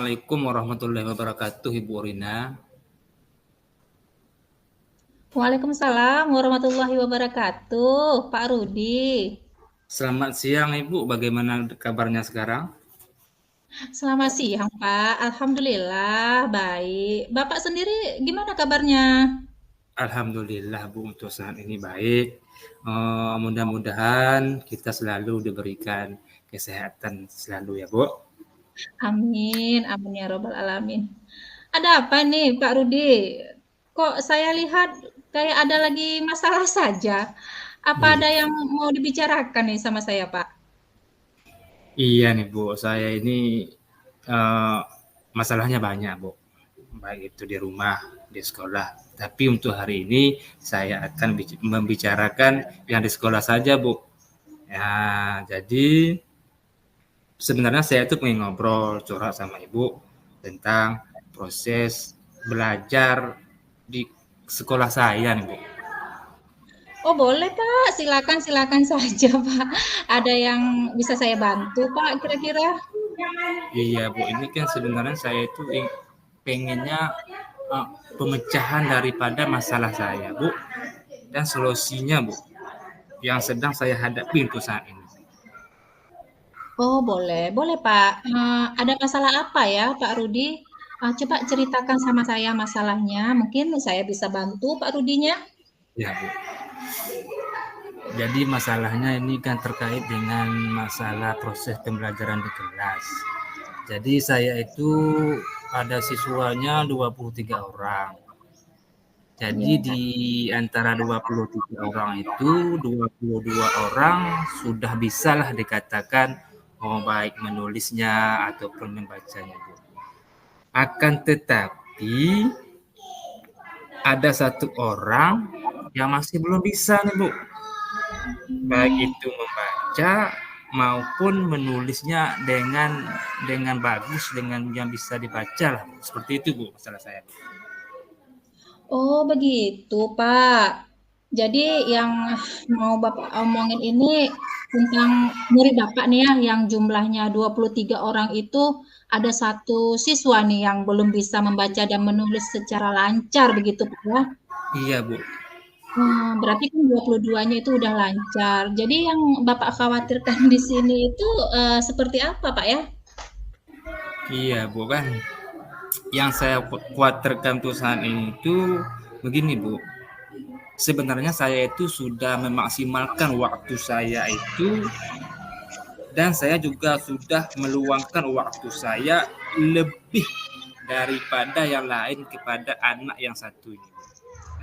Assalamualaikum warahmatullahi wabarakatuh, Ibu Rina. Waalaikumsalam warahmatullahi wabarakatuh, Pak Rudi. Selamat siang, Ibu. Bagaimana kabarnya sekarang? Selamat siang, Pak. Alhamdulillah, baik. Bapak sendiri gimana kabarnya? Alhamdulillah, Bu, untuk saat ini baik. Mudah-mudahan kita selalu diberikan kesehatan selalu ya, Bu. Amin, amin ya robbal alamin. Ada apa nih, Pak Rudi? Kok saya lihat kayak ada lagi masalah saja. Apa Iya. ada yang mau dibicarakan nih sama saya, Pak? Iya nih, Bu. Saya ini eh, masalahnya banyak, Bu. Baik itu di rumah, di sekolah. Tapi untuk hari ini saya akan membicarakan yang di sekolah saja, Bu. Ya, jadi sebenarnya saya tuh pengen ngobrol, curhat sama Ibu tentang proses belajar di sekolah saya nih, Bu. Oh boleh Pak, silakan silakan saja Pak. Ada yang bisa saya bantu Pak kira-kira? Iya, Bu, ini kan sebenarnya saya itu pengennya uh, pemecahan daripada masalah saya, Bu, dan solusinya, Bu, yang sedang saya hadapi untuk saat ini. Oh boleh, boleh Pak. Ada masalah apa ya Pak Rudi? Coba ceritakan sama saya masalahnya, mungkin saya bisa bantu Pak Rudinya. Ya, Bu. Jadi masalahnya ini kan terkait dengan masalah proses pembelajaran di kelas. Jadi saya itu ada siswanya 23 orang. Jadi Ya. di antara 23 orang itu 22 orang sudah bisalah dikatakan baik menulisnya ataupun membacanya, Bu. Akan tetapi ada satu orang yang masih belum bisa nih, Bu. Baik itu membaca maupun menulisnya dengan bagus, dengan yang bisa dibaca lah. Seperti itu, Bu, masalah saya. Oh begitu Pak. Jadi yang mau Bapak omongin ini tentang murid Bapak nih ya, yang jumlahnya 23 orang itu ada satu siswa nih yang belum bisa membaca dan menulis secara lancar begitu Pak ya? Iya, Bu. Berarti kan 22-nya itu udah lancar. Jadi yang Bapak khawatirkan di sini itu seperti apa Pak ya? Iya, Bu, kan yang saya khawatirkan tuh saat ini itu begini, Bu. Sebenarnya saya itu sudah memaksimalkan waktu saya itu, dan saya juga sudah meluangkan waktu saya lebih daripada yang lain kepada anak yang satu ini.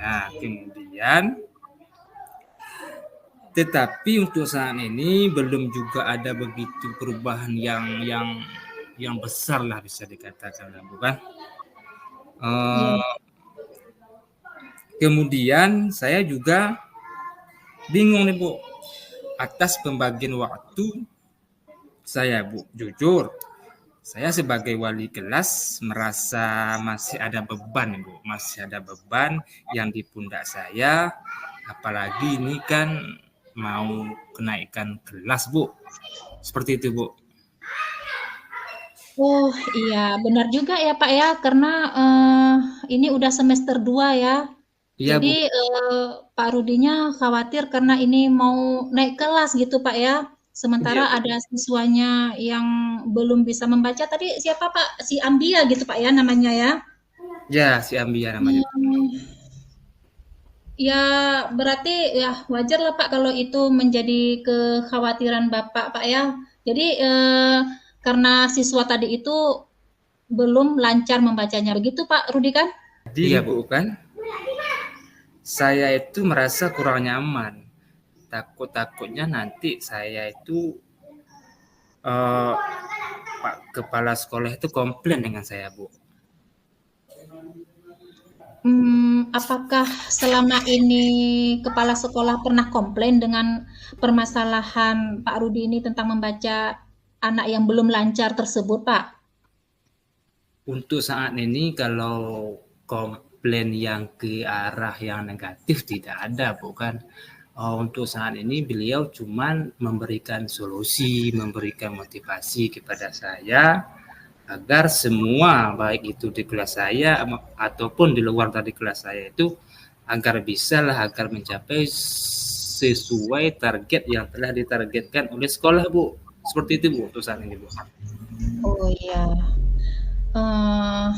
Nah, kemudian tetapi untuk saat ini belum juga ada begitu perubahan yang besar lah bisa dikatakan, bukan? Iya. Uh, Kemudian saya juga bingung nih, Bu, atas pembagian waktu saya, Bu. Jujur, saya sebagai wali kelas merasa masih ada beban, Bu. Masih ada beban yang di pundak saya. Apalagi ini kan mau kenaikan kelas, Bu. Seperti itu, Bu. Oh iya, benar juga ya Pak ya, karena ini udah semester 2 ya. Iya, Jadi, Bu. Pak Rudinya khawatir karena ini mau naik kelas gitu, Pak, ya. Sementara Iya, Bu. ada siswanya yang belum bisa membaca tadi siapa, Pak? Si Ambia gitu, Pak, ya namanya ya? Ya, si Ambia namanya. Mmm, ya berarti ya wajar lah Pak, kalau itu menjadi kekhawatiran Bapak, Pak, ya. Jadi, karena siswa tadi itu belum lancar membacanya, begitu Pak Rudi kan? Iya, Bu, kan? Saya itu merasa kurang nyaman. Takut-takutnya nanti saya itu eh, Pak kepala sekolah itu komplain dengan saya, Bu. Apakah selama ini kepala sekolah pernah komplain dengan permasalahan Pak Rudi ini tentang membaca anak yang belum lancar tersebut, Pak? Untuk saat ini kalau komplain yang ke arah yang negatif tidak ada, bukan? Untuk saat ini beliau cuman memberikan solusi, memberikan motivasi kepada saya agar semua baik itu di kelas saya ataupun di luar dari kelas saya itu agar mencapai sesuai target yang telah ditargetkan oleh sekolah, Bu. Seperti itu, Bu, untuk saat ini, Bu. Oh iya. Eee,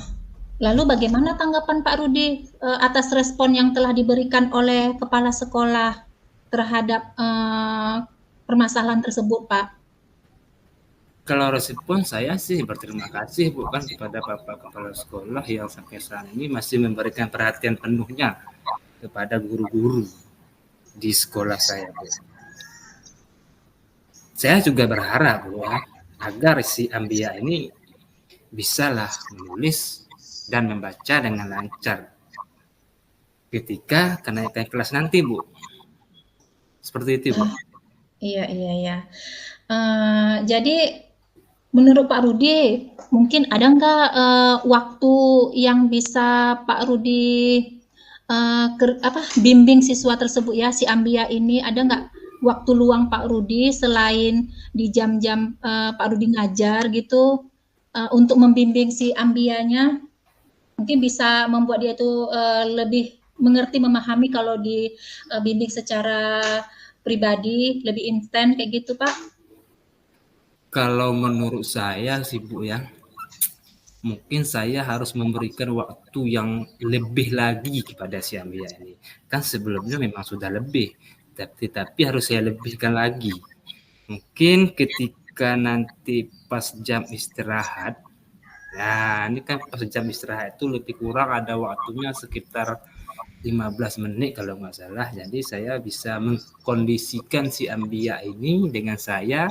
Lalu bagaimana tanggapan Pak Rudi, atas respon yang telah diberikan oleh kepala sekolah terhadap, permasalahan tersebut, Pak? Kalau respon saya sih berterima kasih, Bu, kan kepada Bapak Kepala Sekolah yang sampai saat ini masih memberikan perhatian penuhnya kepada guru-guru di sekolah saya, Bu. Saya juga berharap, Bu, ya, agar si Ambia ini bisalah menulis dan membaca dengan lancar ketika kenaikan kelas nanti, Bu. Seperti itu, Bu. Iya iya iya. Jadi menurut Pak Rudi, mungkin ada nggak, waktu yang bisa Pak Rudi, bimbing siswa tersebut ya, si Ambia ini, ada nggak waktu luang Pak Rudi selain di jam-jam, Pak Rudi ngajar gitu, untuk membimbing si Ambianya? Mungkin bisa membuat dia tuh, lebih mengerti, memahami kalau dibimbing secara pribadi, lebih instan kayak gitu, Pak? Kalau menurut saya sih, Bu, ya, mungkin saya harus memberikan waktu yang lebih lagi kepada si Ambia ini. Kan sebelumnya memang sudah lebih, tapi harus saya lebihkan lagi. Mungkin ketika nanti pas jam istirahat, nah ini kan pas jam istirahat itu lebih kurang ada waktunya sekitar 15 menit kalau nggak salah. Jadi saya bisa mengkondisikan si Ambia ini dengan saya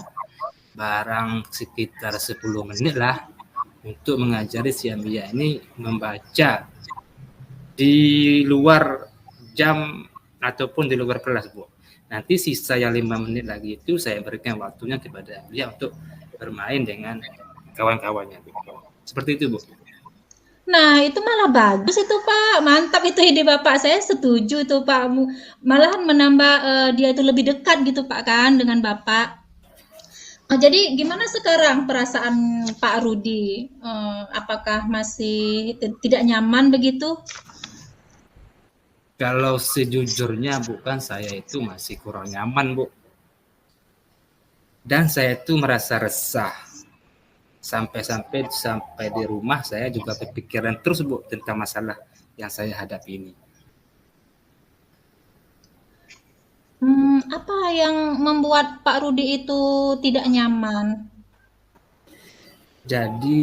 barang sekitar 10 menit lah untuk mengajari si Ambia ini membaca di luar jam ataupun di luar kelas, Bu. Nanti sisa yang 5 menit lagi itu saya berikan waktunya kepada Ambia untuk bermain dengan kawan-kawannya, Bu. Seperti itu, Bu. Nah, itu malah bagus itu, Pak. Mantap itu ide Bapak. Saya setuju tuh, Pak. Malahan menambah, dia itu lebih dekat gitu, Pak, kan dengan Bapak. Jadi gimana sekarang perasaan Pak Rudi? Apakah masih tidak nyaman begitu? Kalau sejujurnya, bukan saya itu masih kurang nyaman, Bu. Dan saya itu merasa resah. Sampai di rumah saya juga berpikiran terus, Bu, tentang masalah yang saya hadapi ini. Apa yang membuat Pak Rudi itu tidak nyaman? Jadi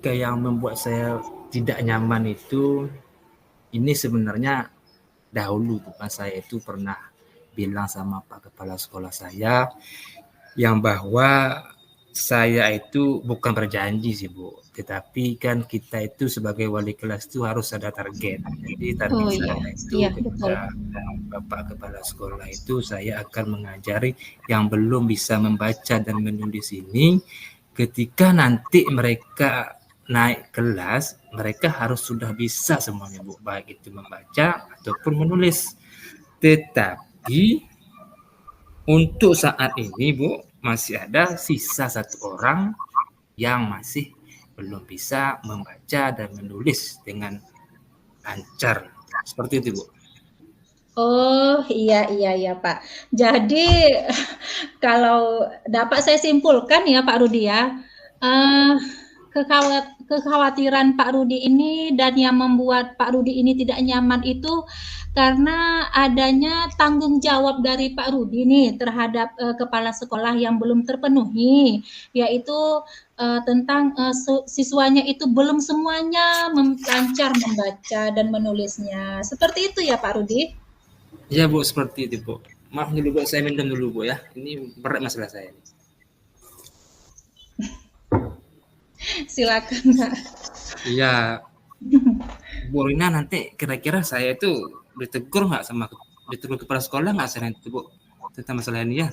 kayak yang membuat saya tidak nyaman itu, ini sebenarnya dahulu bukan saya itu pernah bilang sama Pak Kepala Sekolah saya yang bahwa saya itu bukan berjanji sih, Bu, tetapi kan kita itu sebagai wali kelas itu harus ada target. Jadi target Oh iya, saya itu iya betul. kepada Bapak Kepala Sekolah itu saya akan mengajari yang belum bisa membaca dan menulis ini, ketika nanti mereka naik kelas, mereka harus sudah bisa semuanya, Bu, baik itu membaca ataupun menulis. Tetapi untuk saat ini, Bu, masih ada sisa satu orang yang masih belum bisa membaca dan menulis dengan lancar. Seperti itu, Bu. Oh, iya iya iya, Pak. Jadi kalau dapat saya simpulkan ya Pak Rudi ya, eee, kekhawatiran Pak Rudi ini dan yang membuat Pak Rudi ini tidak nyaman itu karena adanya tanggung jawab dari Pak Rudi nih terhadap, kepala sekolah yang belum terpenuhi, yaitu, tentang, siswanya itu belum semuanya lancar membaca dan menulisnya. Seperti itu ya Pak Rudi? Iya, Bu, seperti itu, Bu. Maaf dulu, Bu, saya minum dulu, Bu, ya. Ini berat masalah saya. Silakan Pak. Iya, Bu Rina, nanti kira-kira saya itu ditegur kepala sekolah nggak saya nanti, Bu, tentang masalah ini ya?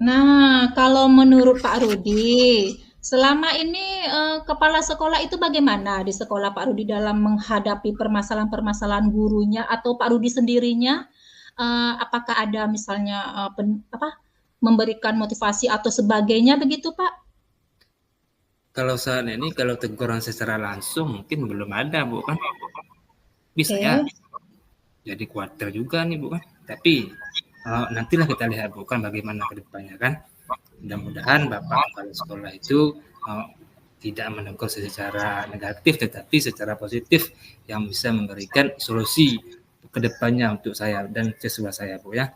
Nah, kalau menurut Pak Rudi, selama ini kepala sekolah itu bagaimana di sekolah Pak Rudi dalam menghadapi permasalahan-permasalahan gurunya atau Pak Rudi sendirinya? Apakah ada misalnya memberikan motivasi atau sebagainya begitu, Pak? Kalau saat ini kalau teguran secara langsung mungkin belum ada Bu kan. Bisa ya Oke. jadi kuatir juga nih Bu kan. Tapi nantilah kita lihat Bu kan bagaimana ke depannya kan. Mudah-mudahan Bapak kepala sekolah itu tidak menegur secara negatif tetapi secara positif yang bisa memberikan solusi ke depannya untuk saya dan siswa saya Bu ya.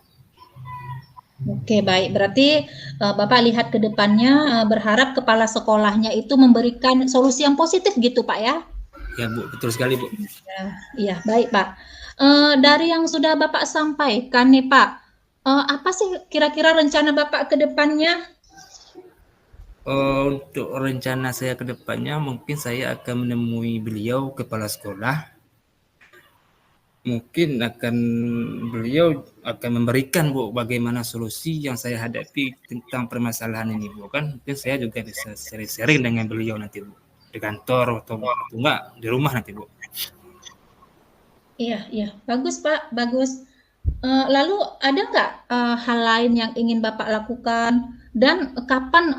Oke, baik. Berarti Bapak lihat ke depannya berharap kepala sekolahnya itu memberikan solusi yang positif gitu, Pak ya? Ya Bu, betul sekali Bu. Ya, iya, baik Pak. Dari yang sudah Bapak sampaikan nih Pak, apa sih kira-kira rencana Bapak ke depannya? Untuk rencana saya ke depannya mungkin saya akan menemui beliau kepala sekolah. Mungkin beliau akan memberikan Bu bagaimana solusi yang saya hadapi tentang permasalahan ini Bu kan. Mungkin saya juga bisa sharing-sharing dengan beliau nanti Bu di kantor atau enggak di rumah nanti Bu. Iya, iya, bagus Pak, bagus. Lalu ada nggak hal lain yang ingin Bapak lakukan dan kapan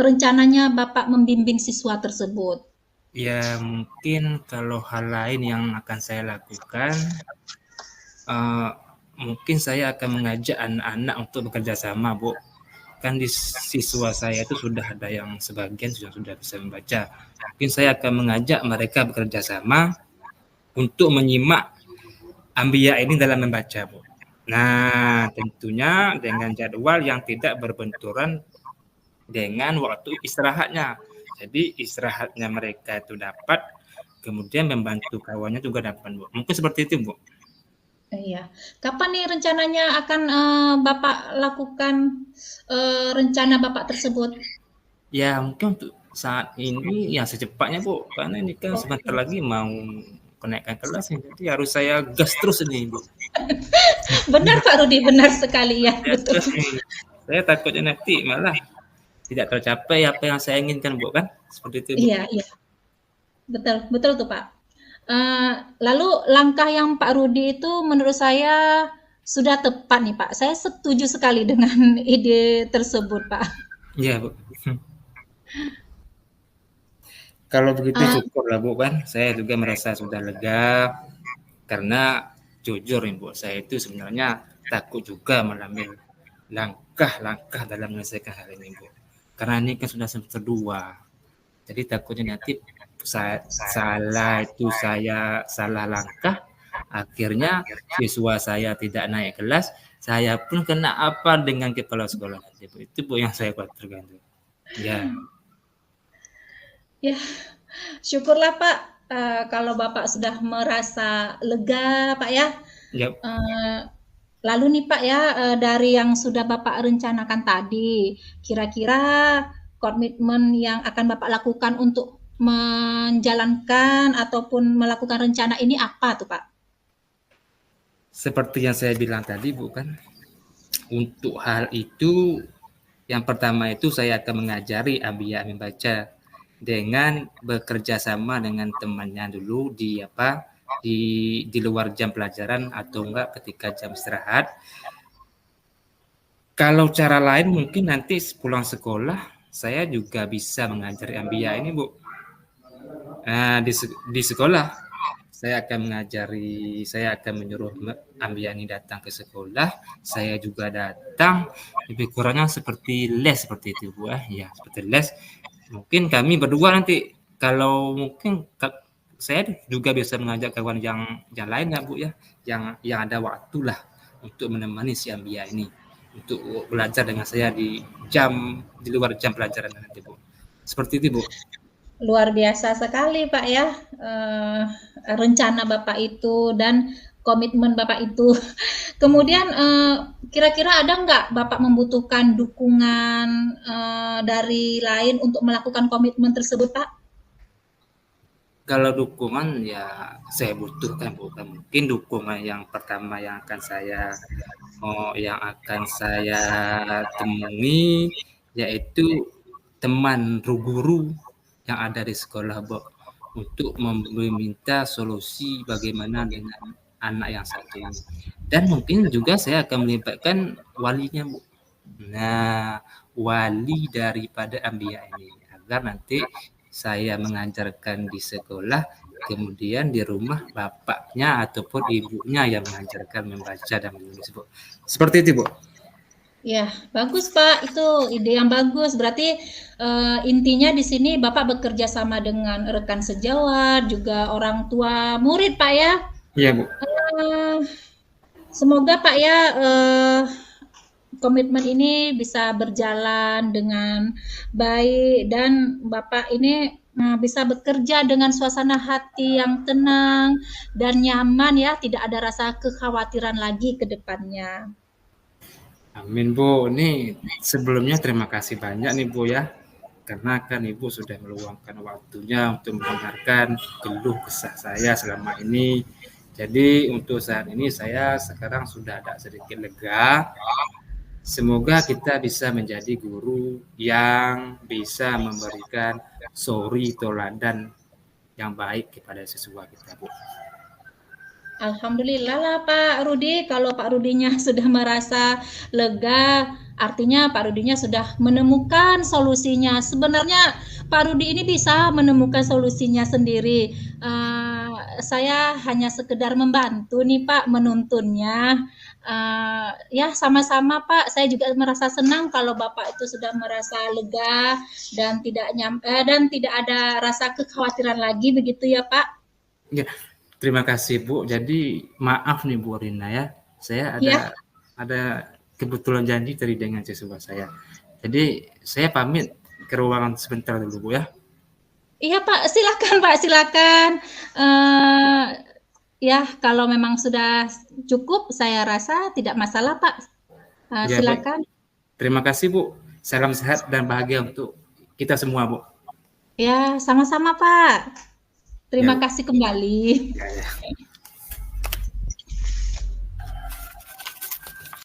rencananya Bapak membimbing siswa tersebut? Ya mungkin kalau hal lain yang akan saya lakukan, mungkin saya akan mengajak anak-anak untuk bekerja sama Bu. Kan di siswa saya itu sudah ada yang sebagian sudah bisa membaca. Mungkin saya akan mengajak mereka bekerja sama untuk menyimak Ambia ini dalam membaca, Bu. Nah, tentunya dengan jadwal yang tidak berbenturan dengan waktu istirahatnya. Jadi istirahatnya mereka itu dapat, kemudian membantu kawannya juga dapat, Bu. Mungkin seperti itu, Bu. Iya. Kapan nih rencananya akan Bapak lakukan rencana Bapak tersebut? Ya, mungkin untuk saat ini ya secepatnya, Bu. Karena ini kan sebentar Oke. lagi mau kenaikan kelas, jadi harus saya gas terus ini, Bu. Benar Pak Rudi, benar sekali ya, Ya, betul. terus nih. Saya takutnya nanti malah tidak tercapai apa yang saya inginkan, Bu, kan? Seperti itu, Bu. Iya, iya, betul, betul tuh Pak. Lalu langkah yang Pak Rudi itu menurut saya sudah tepat nih Pak. Saya setuju sekali dengan ide tersebut Pak. Iya, Bu. Kalau begitu Uh, syukur lah Bu kan, saya juga merasa sudah lega karena jujur nih Bu, saya itu sebenarnya takut juga mengambil langkah-langkah dalam menyelesaikan hal ini Bu. Karena ini kan sudah semester 2, jadi takutnya nanti saya salah langkah, akhirnya siswa saya tidak naik kelas, saya pun kena apa dengan kepala sekolah nanti Bu. Itu Bu yang saya khawatirkan. Ya. ya, syukurlah Pak kalau Bapak sudah merasa lega Pak ya. Ya. Uh, Lalu nih Pak ya, dari yang sudah Bapak rencanakan tadi, kira-kira komitmen yang akan Bapak lakukan untuk menjalankan ataupun melakukan rencana ini apa tuh Pak? Seperti yang saya bilang tadi, Bu kan, untuk hal itu yang pertama itu saya akan mengajari Abia membaca dengan bekerja sama dengan temannya dulu di luar jam pelajaran atau enggak ketika jam istirahat. Kalau cara lain mungkin nanti pulang sekolah saya juga bisa mengajari Ambia ini Bu. Nah, di sekolah saya akan menyuruh Ambia ini datang ke sekolah, saya juga datang, lebih kurangnya seperti les seperti itu Bu ya, seperti les. Mungkin kami berdua nanti kalau mungkin saya juga bisa mengajak kawan yang lain ya Bu ya, yang ada waktu lah untuk menemani si Ambia ini untuk belajar dengan saya di luar jam pelajaran nanti Bu. Seperti itu Bu. Luar biasa sekali Pak ya, rencana Bapak itu dan komitmen Bapak itu. Kemudian kira-kira ada nggak Bapak membutuhkan dukungan dari lain untuk melakukan komitmen tersebut Pak? Kalau dukungan ya saya butuhkan bukan mungkin dukungan yang pertama yang akan saya temui yaitu teman guru yang ada di sekolah Bu untuk meminta solusi bagaimana dengan anak yang satu ini. Dan mungkin juga saya akan melibatkan walinya Bu. Nah, wali daripada Ambia ini agar nanti saya mengajarkan di sekolah, kemudian di rumah bapaknya ataupun ibunya yang mengajarkan membaca dan menulis, Bu. Seperti itu, Bu. Ya, bagus Pak, itu ide yang bagus. Berarti intinya di sini Bapak bekerja sama dengan rekan sejawat, juga orang tua murid Pak ya. Iya, Bu. Eh, Semoga Pak ya komitmen ini bisa berjalan dengan baik dan Bapak ini bisa bekerja dengan suasana hati yang tenang dan nyaman ya, tidak ada rasa kekhawatiran lagi ke depannya. Amin, Bu. Ini sebelumnya terima kasih banyak nih, Bu ya. Karena kan Ibu sudah meluangkan waktunya untuk mendengarkan keluh kesah saya selama ini. Jadi untuk saat ini saya sekarang sudah ada sedikit lega. Semoga kita bisa menjadi guru yang bisa memberikan suri teladan yang baik kepada siswa kita, Bu. Alhamdulillah lah Pak Rudi, kalau Pak Rudinya sudah merasa lega, artinya Pak Rudinya sudah menemukan solusinya. Sebenarnya Pak Rudi ini bisa menemukan solusinya sendiri. Saya hanya sekedar membantu nih Pak menuntunnya. Ya sama-sama Pak, saya juga merasa senang kalau Bapak itu sudah merasa lega dan tidak ada rasa kekhawatiran lagi begitu ya Pak. Ya, terima kasih Bu. Jadi maaf nih Bu Rina ya, saya Ya. ada kebetulan janji tadi dengan siswa saya. Jadi saya pamit ke ruangan sebentar dulu Bu ya. Iya Pak, silakan Pak, silakan. Eh, ya kalau memang sudah cukup, saya rasa tidak masalah Pak. Ya baik. Silakan. Terima kasih Bu. Salam sehat dan bahagia untuk kita semua Bu. Ya sama-sama Pak. Ya Terima Bu. kasih kembali. Ya, ya.